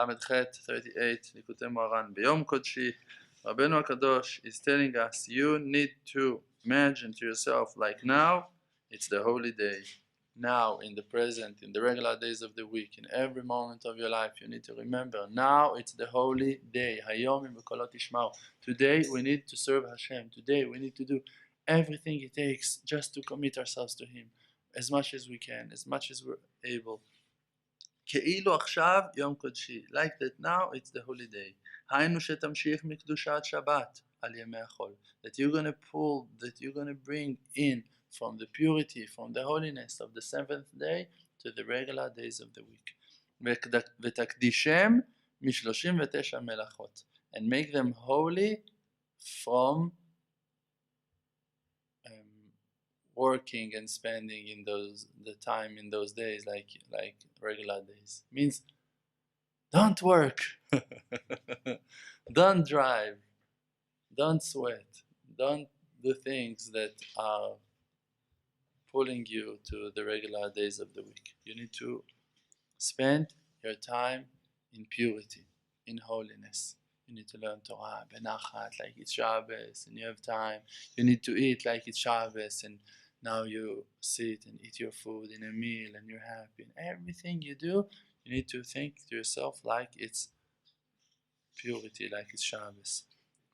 ל"ח 38, ליקוטי מוהר"ן. ביום קודשי, רבנו הקדוש is telling us, you need to imagine to yourself like now, it's the holy day. Now, in the present, in the regular days of the week, in every moment of your life, you need to remember, now it's the holy day. Hayom b'kolot tishma'u. Today we need to serve Hashem. Today we need to do everything it takes just to commit ourselves to Him, as much as we can, as much as we're able. כאילו עכשיו יום קודשי, like that now it's the holy day. היינו שתמשיך מקדושת שבת על ימי החול. That you're going to pull, that you're going to bring in from the purity, from the holiness of the seventh day to the regular days of the week. ותקדישם מ39 מלאכות. And make them holy from working and spending in the time in those days like regular days. Means don't work, don't drive, don't sweat, don't do things that are pulling you to the regular days of the week. You need to spend your time in purity, in holiness. You need to learn Torah, benachat, like it's Shabbos, and you have time. You need to eat like it's Shabbos, and now you sit and eat your food in a meal and you're happy. And everything you do, you need to think to yourself like it's purity, like it's Shabbos.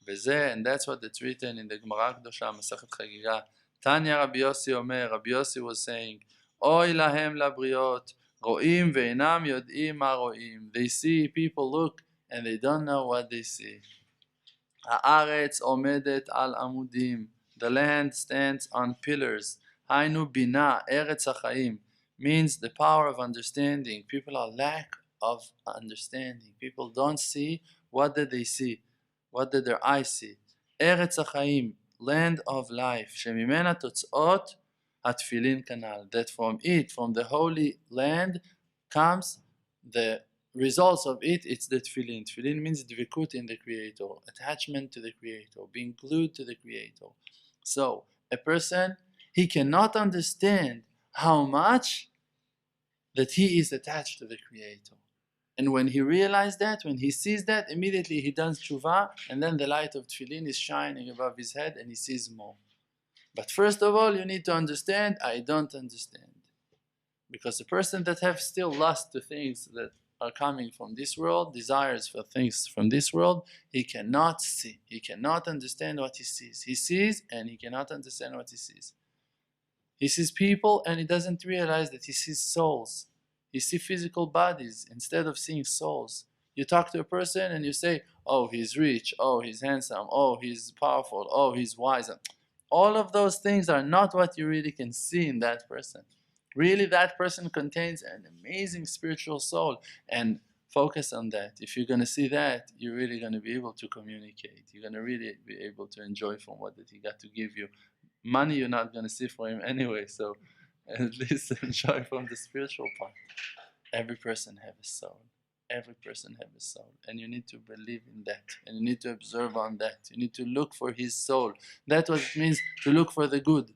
And that's what it's written in the Gemara Kedosha, Masachet Chagiga. Tanya Rabbi Yossi Omer, Rabbi Yossi was saying, Oy lahem labriot, ro'im ve'inam yod'im ma ro'im. They see, people look, and they don't know what they see. Ha'aretz omedet al amudim. The land stands on pillars. Hainu bina, eretz hachaim, means the power of understanding. People are lack of understanding. People don't see. What did they see? What did their eyes see? Eretz hachaim, land of life. Shemimena totzot hatfilin kanal. That from it, from the holy land, comes the results of it. It's the tefillin. Tefillin means dvikut in the Creator, attachment to the Creator, being glued to the Creator. So, a person, he cannot understand how much that he is attached to the Creator. And when he realizes that, when he sees that, immediately he does tshuva, and then the light of tefillin is shining above his head, and he sees more. But first of all, you need to understand, I don't understand. Because a person that has still lust to things that are coming from this world, desires for things from this world, he cannot see. He cannot understand what he sees. He sees and he cannot understand what he sees. He sees people and he doesn't realize that he sees souls. He sees physical bodies instead of seeing souls. You talk to a person and you say, oh, he's rich, oh, he's handsome, oh, he's powerful, oh, he's wise. All of those things are not what you really can see in that person. Really, that person contains an amazing spiritual soul, and focus on that. If you're going to see that, you're really going to be able to communicate. You're going to really be able to enjoy from what that he got to give you. Money you're not going to see for him anyway, so at least enjoy from the spiritual part. Every person has a soul. Every person has a soul, and you need to believe in that, and you need to observe on that. You need to look for his soul. That's what it means to look for the good.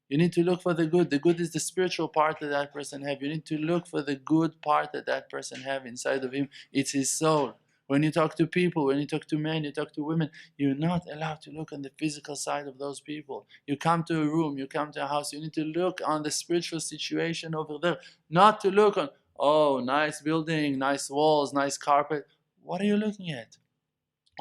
You need to look for the good. The good is the spiritual part that that person have. You need to look for the good part that that person have inside of him. It's his soul. When you talk to people, when you talk to men, you talk to women, you're not allowed to look on the physical side of those people. You come to a room, you come to a house, you need to look on the spiritual situation over there. Not to look on, oh, nice building, nice walls, nice carpet. What are you looking at?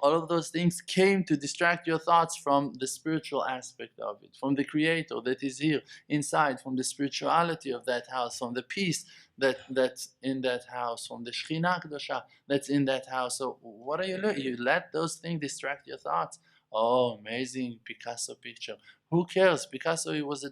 All of those things came to distract your thoughts from the spiritual aspect of it, from the Creator that is here inside, from the spirituality of that house, from the peace that's in that house, from the Shechina Kedosha that's in that house. So what are you looking? You let those things distract your thoughts. Oh, amazing Picasso picture. Who cares? Picasso, he was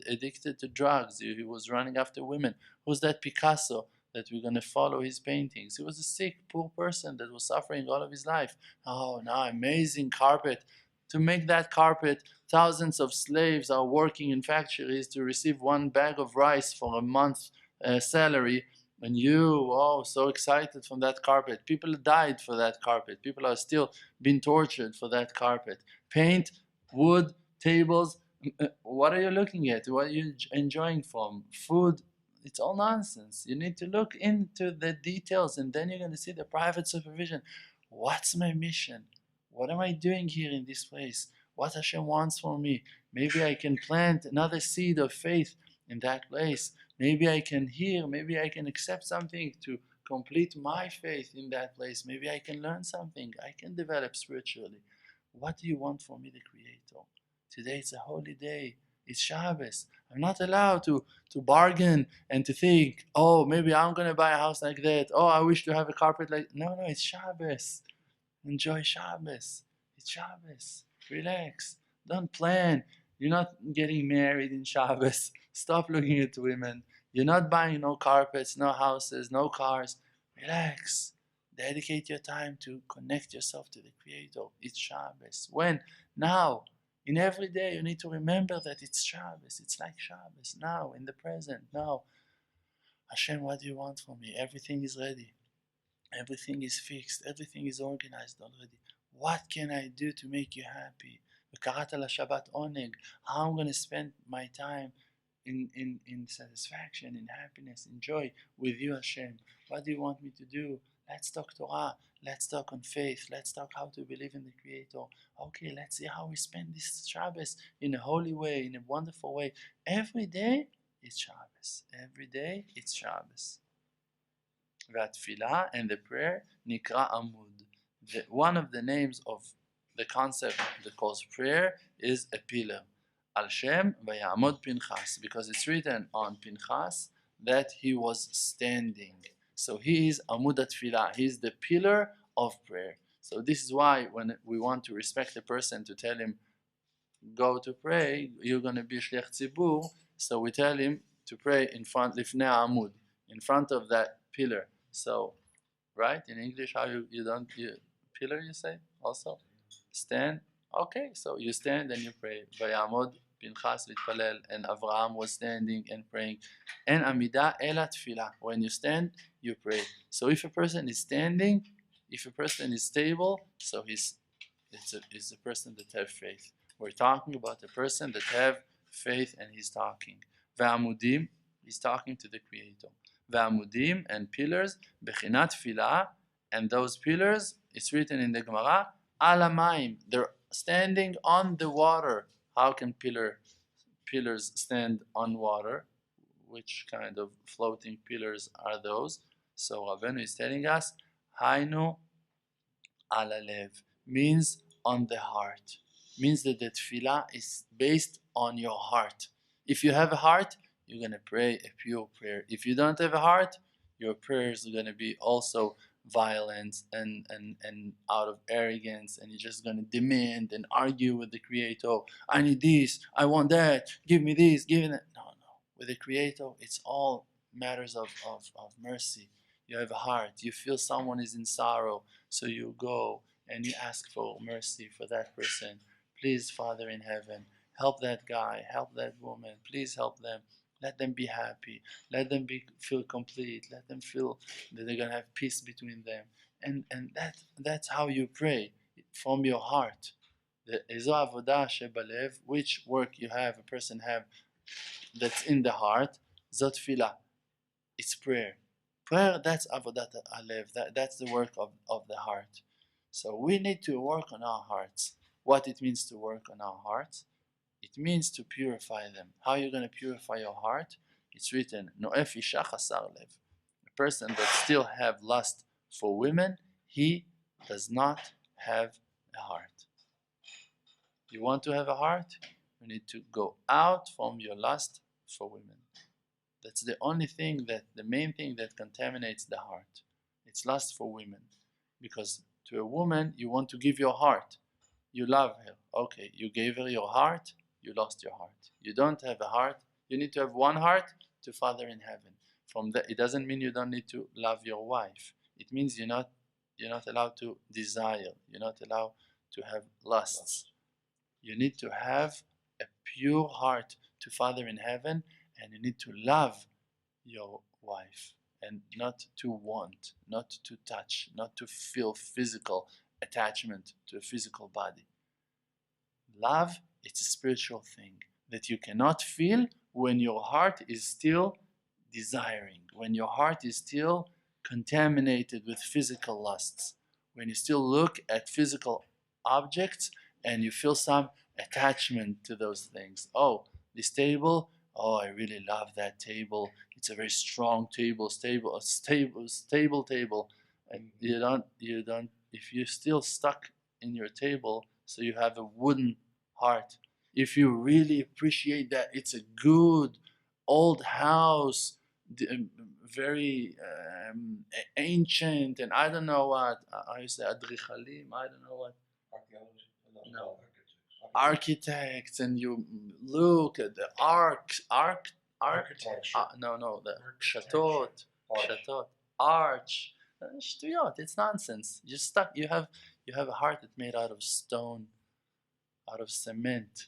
addicted to drugs. He was running after women. Who's that Picasso that we're going to follow his paintings? He was a sick, poor person that was suffering all of his life. Oh, now amazing carpet. To make that carpet, thousands of slaves are working in factories to receive one bag of rice for a month's salary. And you, oh, so excited from that carpet. People died for that carpet. People are still being tortured for that carpet. Paint, wood, tables. What are you looking at? What are you enjoying from? Food. it's all nonsense. You need to look into the details, and then you're going to see the private supervision. What's my mission? What am I doing here in this place? What Hashem wants for me? Maybe I can plant another seed of faith in that place. Maybe I can hear, maybe I can accept something to complete my faith in that place. Maybe I can learn something. I can develop spiritually. What do you want for me, the Creator? Today it's a holy day. It's Shabbos. I'm not allowed to bargain and to think, oh, maybe I'm going to buy a house like that. Oh, I wish to have a carpet like... No, it's Shabbos. Enjoy Shabbos. It's Shabbos. Relax. Don't plan. You're not getting married in Shabbos. Stop looking at women. You're not buying no carpets, no houses, no cars. Relax. Dedicate your time to connect yourself to the Creator. It's Shabbos. When? Now. In every day you need to remember that it's Shabbos. It's like Shabbos. Now, in the present. Now. Hashem, what do you want from me? Everything is ready. Everything is fixed. Everything is organized already. What can I do to make you happy? How I'm going to spend my time in satisfaction, in happiness, in joy with you, Hashem. What do you want me to do? Let's talk Torah. Let's talk on faith. Let's talk how to believe in the Creator. Okay, let's see how we spend this Shabbos in a holy way, in a wonderful way. Every day, it's Shabbos. Every day, it's Shabbos. Vatfilah, and the prayer, Nikra Amud. One of the names of the concept that calls prayer is a pillar. Al Shem Vayamod Pinchas, because it's written on Pinchas that he was standing. So he is Amud Atfilah, he is the pillar of prayer. So this is why when we want to respect a person to tell him, go to pray, you're going to be Shliach Tzibur, so we tell him to pray in front, Lifnei Amud, in front of that pillar. So, right, in English, how you don't, pillar you say also? Stand. Okay, so you stand and you pray. Vayamod Pinchas Vitpalel, and Avraham was standing and praying. And Amida Ela Tfilah. When you stand, you pray. So if a person is standing, if a person is stable, so it's a person that have faith. We're talking about a person that have faith and he's talking. Va'amudim, he's talking to the Creator. Va'amudim, and pillars, Bechinat Tfilah, and those pillars, it's written in the Gemara, Alamayim, they're standing on the water. How can pillars stand on water? Which kind of floating pillars are those? So Ravenu is telling us, Hainu Alalev, means on the heart. Means that the tefillah is based on your heart. If you have a heart, you're going to pray a pure prayer. If you don't have a heart, your prayers are going to be also violent and out of arrogance, and you're just going to demand and argue with the Creator. I need this, I want that, give me this, give me that. No. With the Creator, it's all matters of mercy. You have a heart, you feel someone is in sorrow, so you go and you ask for mercy for that person. Please, Father in heaven, help that guy, help that woman, please help them. Let them be happy. Let them feel complete. Let them feel that they're going to have peace between them. And that's how you pray, from your heart. The Ezo Avodah Shebalev, which work you have, a person have that's in the heart, Zot Filah. It's prayer. Prayer, that's Avodat Alev. That's the work of the heart. So we need to work on our hearts. What it means to work on our hearts? It means to purify them. How are you going to purify your heart? It's written, No'ef Isha Chasar Lev. A person that still have lust for women, he does not have a heart. You want to have a heart? You need to go out from your lust for women. That's the only thing the main thing that contaminates the heart. It's lust for women. Because to a woman, you want to give your heart. You love her. Okay, you gave her your heart, you lost your heart. You don't have a heart. You need to have one heart to Father in heaven. From that, it doesn't mean you don't need to love your wife. It means you're not allowed to desire. You're not allowed to have lusts. You need to have a pure heart to Father in heaven, and you need to love your wife, and not to want, not to touch, not to feel physical attachment to a physical body. Love, it's a spiritual thing that you cannot feel when your heart is still desiring, when your heart is still contaminated with physical lusts, when you still look at physical objects and you feel some attachment to those things. Oh, this table, oh, I really love that table. It's a very strong table, stable table. And you don't, if you're still stuck in your table, so you have a wooden heart. If you really appreciate that it's a good old house, very ancient, and I don't know what, I say adrichalim, I don't know what, no, architects, and you look at the Architecture. no, the Architecture. shatot, arch, shtuyot, it's nonsense. You're stuck. You have a heart that's made out of stone, out of cement.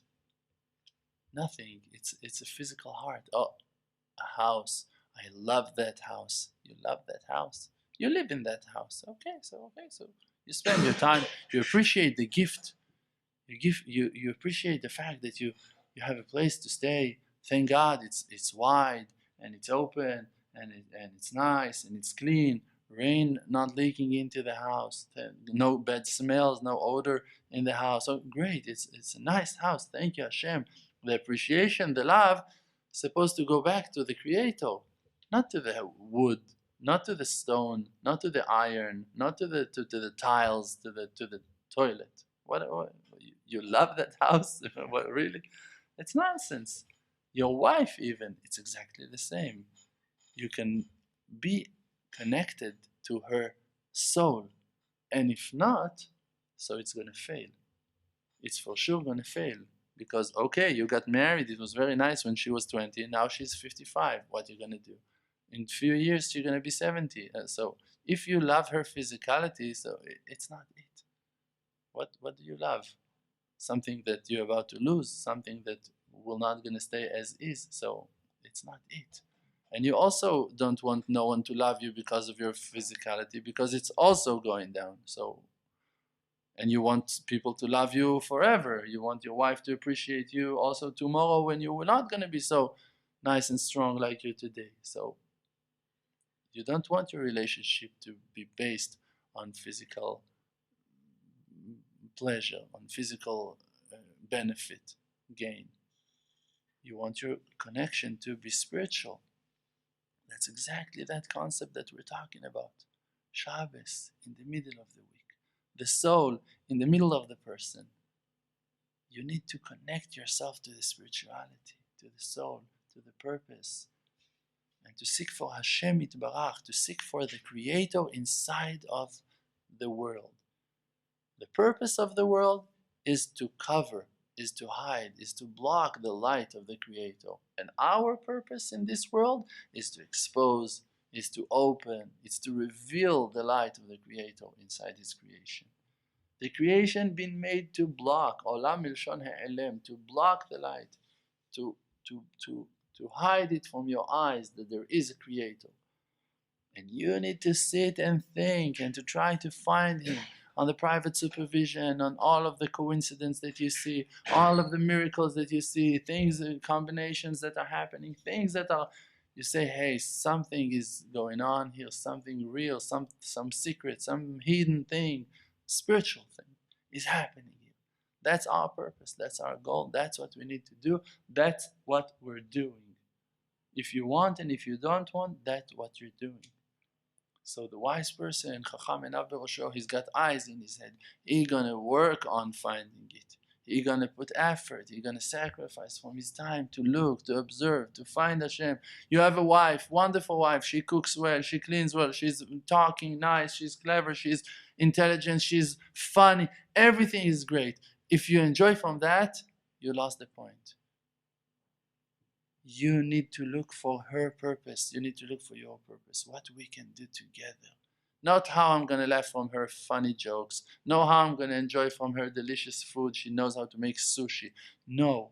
Nothing. It's a physical heart. Oh, a house. I love that house. You love that house. You live in that house. Okay, so you spend your time. You appreciate the gift. You appreciate the fact that you have a place to stay. Thank God it's wide and it's open and it's nice and it's clean. Rain not leaking into the house. No bad smells, no odor in the house. Oh, great! It's a nice house. Thank you, Hashem. The appreciation, the love, is supposed to go back to the Creator, not to the wood, not to the stone, not to the iron, not to the tiles, to the toilet. What you love that house? What, really? It's nonsense. Your wife, even, it's exactly the same. You can be connected to her soul, and if not, so it's going to fail. It's for sure going to fail. Because, okay, you got married, it was very nice when she was 20, now she's 55. What are you going to do? In a few years, you're going to be 70. So if you love her physicality, so it's not it. What do you love? Something that you're about to lose, something that will not going to stay as is. So it's not it. And you also don't want no one to love you because of your physicality, because it's also going down. So, and you want people to love you forever. You want your wife to appreciate you also tomorrow when you were not going to be so nice and strong like you today. So you don't want your relationship to be based on physical pleasure, on physical benefit, gain. You want your connection to be spiritual. That's exactly that concept that we're talking about. Shabbos in the middle of the week, the soul in the middle of the person. You need to connect yourself to the spirituality, to the soul, to the purpose, and to seek for Hashem Yitbarach, to seek for the Creator inside of the world. The purpose of the world is to cover, is to hide, is to block the light of the Creator. And our purpose in this world is to expose, is to open, is to reveal the light of the Creator inside His creation. The creation been made to block, Olam milshon ha'elem, to block the light, to, to, to, to hide it from your eyes that there is a Creator. And you need to sit and think and to try to find Him on the private supervision, on all of the coincidences that you see, all of the miracles that you see, things, combinations that are happening, things that are, you say, hey, something is going on here, something real, some secret, some hidden thing, spiritual thing is happening here. That's our purpose, that's our goal, that's what we need to do, that's what we're doing. If you want and if you don't want, that's what you're doing. So the wise person, Chacham Enav Berosho, he's got eyes in his head. He's gonna work on finding it. He's gonna put effort. He's gonna sacrifice from his time to look, to observe, to find Hashem. You have a wife, wonderful wife. She cooks well, she cleans well, she's talking nice, she's clever, she's intelligent, she's funny. Everything is great. If you enjoy from that, you lost the point. You need to look for her purpose. You need to look for your purpose. What we can do together. Not how I'm going to laugh from her funny jokes. Not how I'm going to enjoy from her delicious food. She knows how to make sushi. No.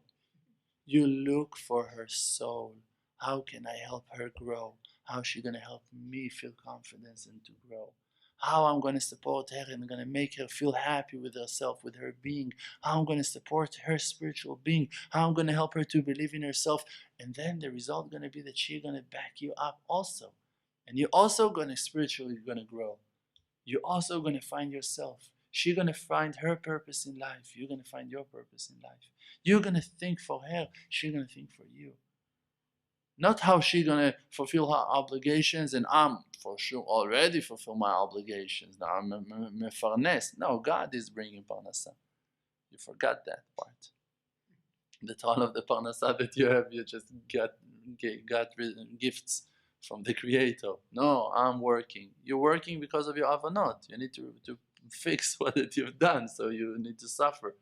You look for her soul. How can I help her grow? How is she going to help me feel confidence and to grow? how I'm going to support her and I'm going to make her feel happy with herself, with her being, how I'm going to support her spiritual being, how I'm going to help her to believe in herself. And then the result going to be that she's going to back you up also. And you're also going to spiritually going to grow. You're also going to find yourself. She's going to find her purpose in life. You're going to find your purpose in life. You're going to think for her. She's going to think for you. Not how she's going to fulfill her obligations and I'm for sure already fulfill my obligations. Now I'm mefarnes. No, God is bringing parnasa. You forgot that part. That all of the parnasa that you have, you just got gifts from the Creator. No, I'm working. You're working because of your avanot. You need to fix what that you've done, so you need to suffer.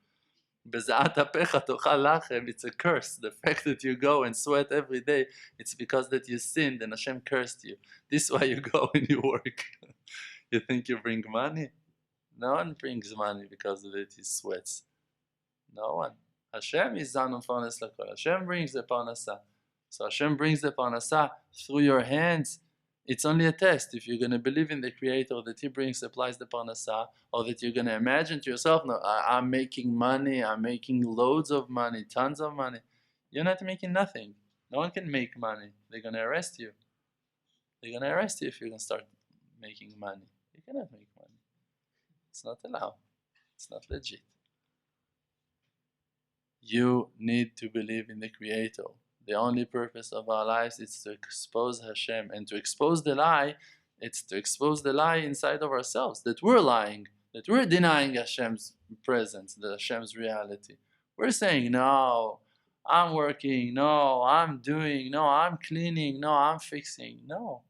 It's a curse. The fact that you go and sweat every day, it's because that you sinned and Hashem cursed you. This is why you go and you work. You think you bring money? No one brings money because of it, he sweats. No one. Hashem is Zanun Parnas Lakol. Hashem brings the Parnasa. So Hashem brings the Parnasa through your hands. It's only a test. If you're going to believe in the Creator that He brings, supplies the Parnasa, or that you're going to imagine to yourself, no, I'm making money, I'm making loads of money, tons of money. You're not making nothing. No one can make money. They're going to arrest you. They're going to arrest you if you're going to start making money. You cannot make money. It's not allowed. It's not legit. You need to believe in the Creator. The only purpose of our lives is to expose Hashem. And to expose the lie, it's to expose the lie inside of ourselves, that we're lying, that we're denying Hashem's presence, that Hashem's reality. We're saying, no, I'm working, no, I'm doing, no, I'm cleaning, no, I'm fixing. No,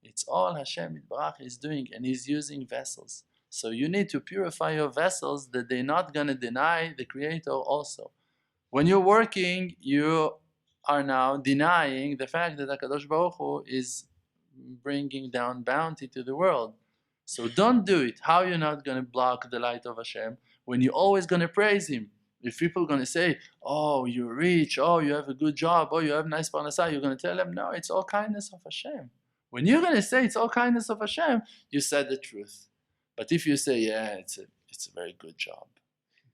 it's all Hashem Yitbarach is doing, and He's using vessels. So you need to purify your vessels that they're not going to deny the Creator also. When you're working, you are now denying the fact that HaKadosh Baruch Hu is bringing down bounty to the world. So don't do it. How you're not going to block the light of Hashem when you're always going to praise Him? If people are going to say, oh, you're rich, oh, you have a good job, oh, you have nice parnasa, you're going to tell them, no, it's all kindness of Hashem. When you're going to say it's all kindness of Hashem, you said the truth. But if you say, yeah, it's a very good job,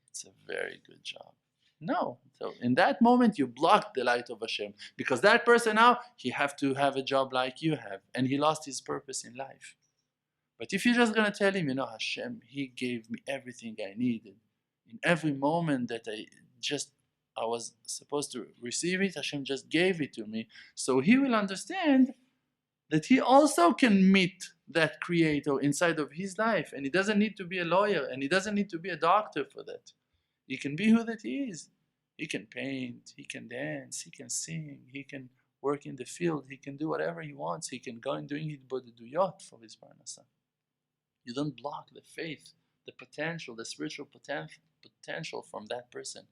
it's a very good job. No. So in that moment, you block the light of Hashem. Because that person now, he have to have a job like you have. And he lost his purpose in life. But if you're just going to tell him, Hashem, He gave me everything I needed. In every moment that I was supposed to receive it, Hashem just gave it to me. So he will understand that he also can meet that Creator inside of his life. And he doesn't need to be a lawyer. And he doesn't need to be a doctor for that. He can be who that he is. He can paint, he can dance, he can sing, he can work in the field, he can do whatever he wants. He can go and doing hitbodeduyot for his parnasa. You don't block the faith, the potential, the spiritual potential from that person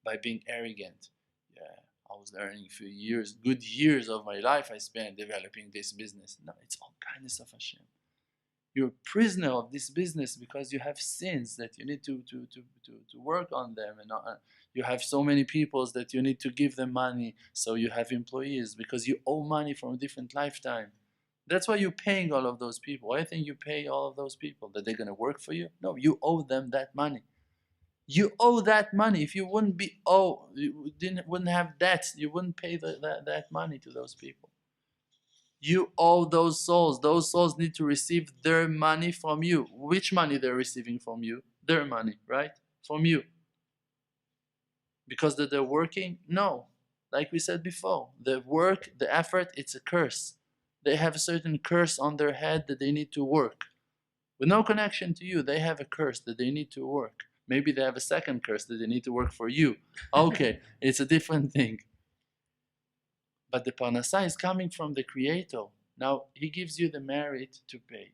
by being arrogant. Yeah, I was learning for years, good years of my life I spent developing this business. No, it's all kindness of Hashem. You're a prisoner of this business because you have sins that you need to work on them, and you have so many people that you need to give them money, so you have employees because you owe money from a different lifetime. That's why you're paying all of those people. Why do you think you pay all of those people? That they're going to work for you? No, you owe them that money. You owe that money. If you wouldn't wouldn't have debts, you wouldn't pay that money to those people. You owe those souls. Those souls need to receive their money from you. Which money they're receiving from you? Their money, right? From you. Because that they're working? No. Like we said before, the work, the effort, it's a curse. They have a certain curse on their head that they need to work. With no connection to you, they have a curse that they need to work. Maybe they have a second curse that they need to work for you. Okay, it's a different thing. But the parnasa is coming from the Creator. Now, He gives you the merit to pay.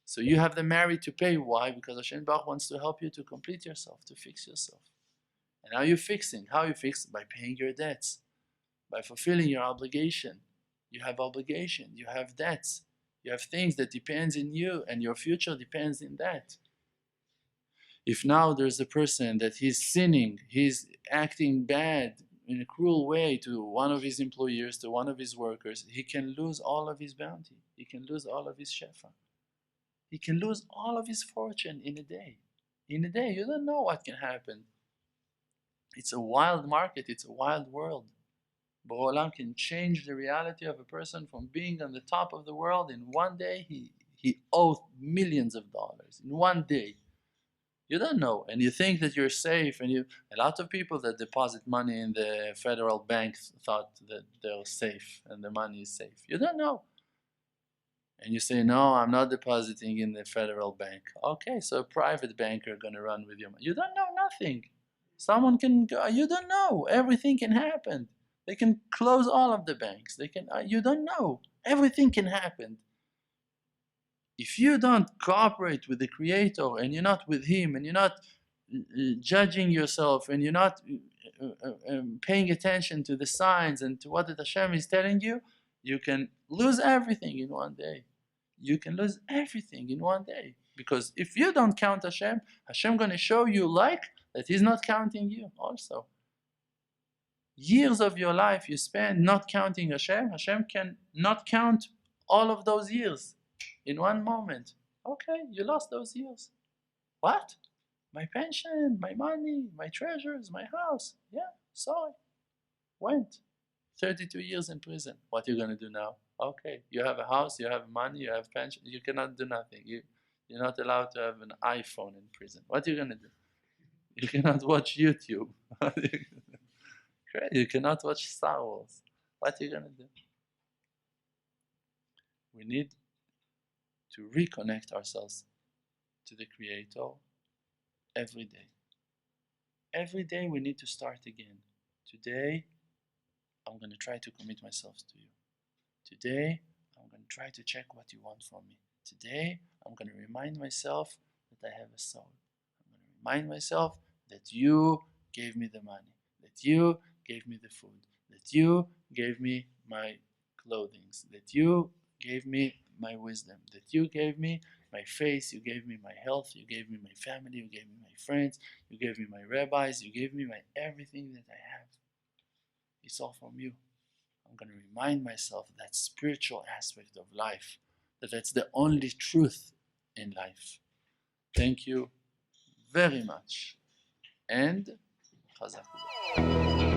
So you have the merit to pay. Why? Because Hashem Baruch wants to help you to complete yourself, to fix yourself. And now you're fixing. How you fix? By paying your debts. By fulfilling your obligation. You have obligation. You have debts. You have things that depends in you, and your future depends in that. If now there's a person that he's sinning, he's acting bad, in a cruel way to one of his employers, to one of his workers, he can lose all of his bounty. He can lose all of his shefa. He can lose all of his fortune in a day. In a day, you don't know what can happen. It's a wild market, it's a wild world. Bore Olam can change the reality of a person from being on the top of the world. In one day, he owes millions of dollars. In one day. You don't know, and you think that you're safe, and a lot of people that deposit money in the federal bank thought that they're safe and the money is safe. You don't know. And you say, no, I'm not depositing in the federal bank. Okay, so a private banker gonna run with your money. You don't know nothing. Someone can go, you don't know. Everything can happen. They can close all of the banks. They can, you don't know. Everything can happen. If you don't cooperate with the Creator and you're not with Him and you're not judging yourself and you're not paying attention to the signs and to what the Hashem is telling you, you can lose everything in one day. You can lose everything in one day. Because if you don't count Hashem, Hashem going to show you like that He's not counting you also. Years of your life you spend not counting Hashem, Hashem can not count all of those years in one moment. Okay, you lost those years. What? My pension, my money, my treasures, my house. Yeah, sorry. Went. 32 years in prison. What are you going to do now? Okay, you have a house, you have money, you have pension. You cannot do nothing. You're not allowed to have an iPhone in prison. What are you going to do? You cannot watch YouTube. You cannot watch Star Wars. What are you going to do? We need to reconnect ourselves to the Creator every day. Every day we need to start again. Today, I'm going to try to commit myself to you. Today, I'm going to try to check what you want from me. Today, I'm going to remind myself that I have a soul. I'm going to remind myself that you gave me the money, that you gave me the food, that you gave me my clothing, that you gave me my wisdom, that you gave me my faith, you gave me my health, you gave me my family, you gave me my friends, you gave me my rabbis, you gave me my everything that I have. It's all from you. I'm going to remind myself that spiritual aspect of life, that's the only truth in life. Thank you very much. And Chazak.